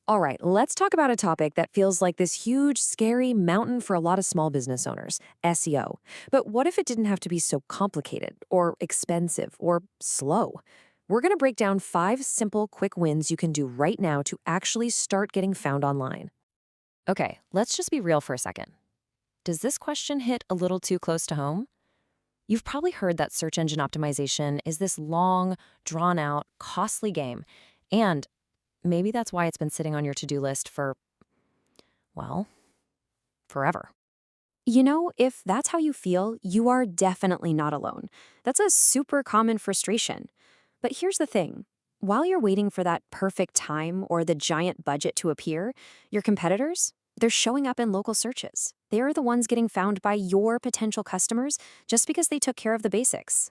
All right, let's talk about a topic that feels like this huge, scary mountain for a lot of small business owners, SEO. But what if it didn't have to be so complicated or expensive or slow? We're going to break down 5 simple, quick wins you can do right now to actually start getting found online. Okay, let's just be real for a second. Does this question hit a little too close to home? You've probably heard that search engine optimization is this long, drawn out, costly game. And maybe that's why it's been sitting on your to-do list for, well, forever. If that's how you feel, you are definitely not alone. That's a super common frustration. But here's the thing. While you're waiting for that perfect time or the giant budget to appear, your competitors, they're showing up in local searches. They're the ones getting found by your potential customers just because they took care of the basics.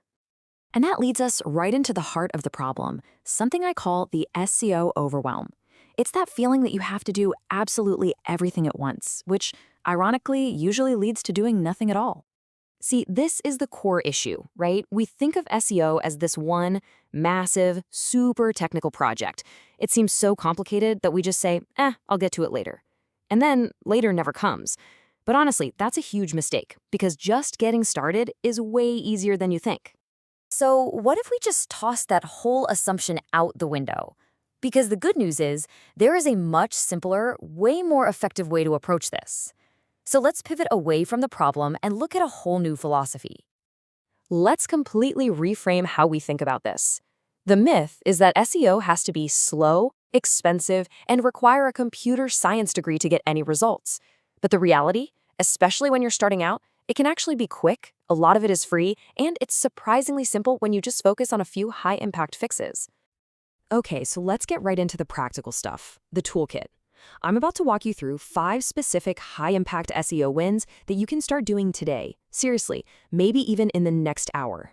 And that leads us right into the heart of the problem, something I call the SEO overwhelm. It's that feeling that you have to do absolutely everything at once, which, ironically, usually leads to doing nothing at all. See, this is the core issue, right? We think of SEO as this one massive, super technical project. It seems so complicated that we just say, I'll get to it later. And then later never comes. But honestly, that's a huge mistake, because just getting started is way easier than you think. So what if we just toss that whole assumption out the window? Because the good news is, there is a much simpler, way more effective way to approach this. So let's pivot away from the problem and look at a whole new philosophy. Let's completely reframe how we think about this. The myth is that SEO has to be slow, expensive, and require a computer science degree to get any results. But the reality, especially when you're starting out, it can actually be quick, a lot of it is free, and it's surprisingly simple when you just focus on a few high-impact fixes. Okay, so let's get right into the practical stuff, the toolkit. I'm about to walk you through 5 specific high-impact SEO wins that you can start doing today. Seriously, maybe even in the next hour.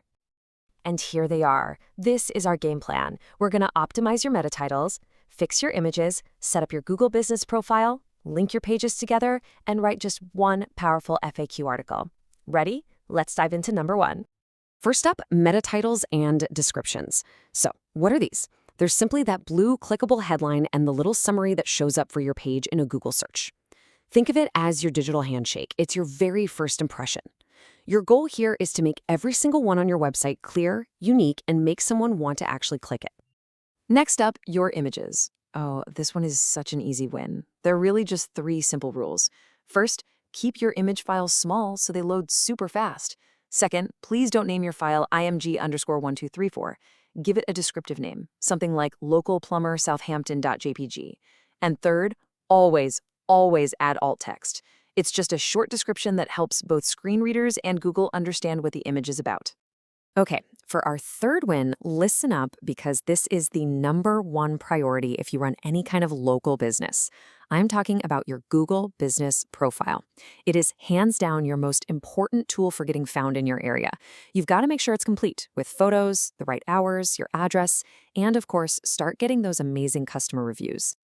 And here they are. This is our game plan. We're going to optimize your meta titles, fix your images, set up your Google business profile, link your pages together, and write just one powerful FAQ article. Ready? Let's dive into number 1. First up, meta titles and descriptions. So, what are these? They're simply that blue clickable headline and the little summary that shows up for your page in a Google search. Think of it as your digital handshake. It's your very first impression. Your goal here is to make every single one on your website clear, unique, and make someone want to actually click it. Next up, your images. Oh, this one is such an easy win. There are really just 3 simple rules. First, keep your image files small so they load super fast. Second, please don't name your file img_1234. Give it a descriptive name, something like localplumbersouthampton.jpg. And third, always add alt text. It's just a short description that helps both screen readers and Google understand what the image is about. Okay, for our third win, listen up, because this is the number 1 priority if you run any kind of local business. I'm talking about your Google Business Profile. It is hands down your most important tool for getting found in your area. You've got to make sure it's complete with photos, the right hours, your address, and of course, start getting those amazing customer reviews.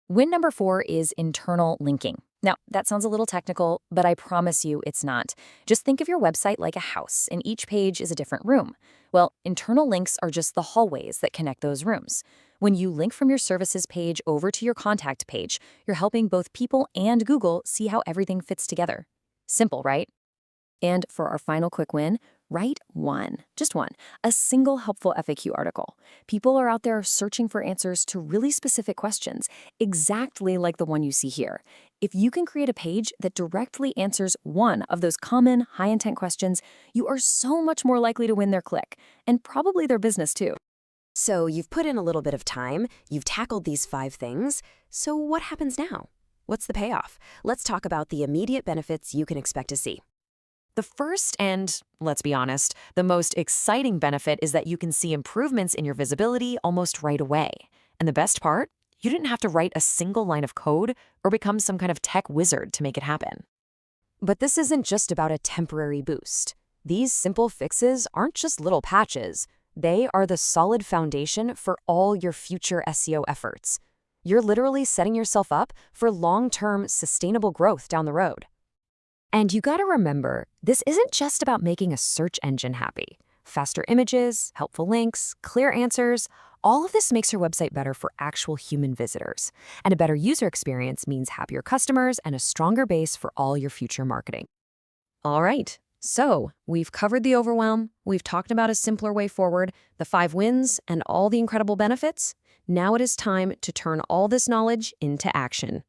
Win number 4 is internal linking. Now, that sounds a little technical, but I promise you it's not. Just think of your website like a house, and each page is a different room. Well, internal links are just the hallways that connect those rooms. When you link from your services page over to your contact page, you're helping both people and Google see how everything fits together. Simple, right? And for our final quick win, write just one, a single helpful FAQ article. People are out there searching for answers to really specific questions, exactly like the one you see here. If you can create a page that directly answers one of those common, high-intent questions, you are so much more likely to win their click, and probably their business too. So you've put in a little bit of time, you've tackled these 5 things, so what happens now? What's the payoff? Let's talk about the immediate benefits you can expect to see. The first and, let's be honest, the most exciting benefit is that you can see improvements in your visibility almost right away. And the best part? You didn't have to write a single line of code or become some kind of tech wizard to make it happen. But this isn't just about a temporary boost. These simple fixes aren't just little patches. They are the solid foundation for all your future SEO efforts. You're literally setting yourself up for long-term sustainable growth down the road. And you gotta remember, this isn't just about making a search engine happy. Faster images, helpful links, clear answers. All of this makes your website better for actual human visitors. And a better user experience means happier customers and a stronger base for all your future marketing. All right. So we've covered the overwhelm. We've talked about a simpler way forward, the 5 wins, and all the incredible benefits. Now it is time to turn all this knowledge into action.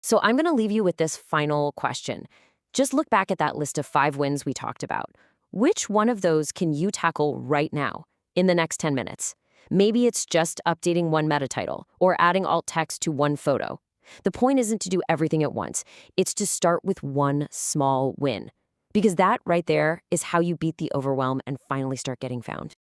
So I'm going to leave you with this final question. Just look back at that list of 5 wins we talked about. Which one of those can you tackle right now in the next 10 minutes? Maybe it's just updating one meta title or adding alt text to one photo. The point isn't to do everything at once. It's to start with one small win. Because that right there is how you beat the overwhelm and finally start getting found.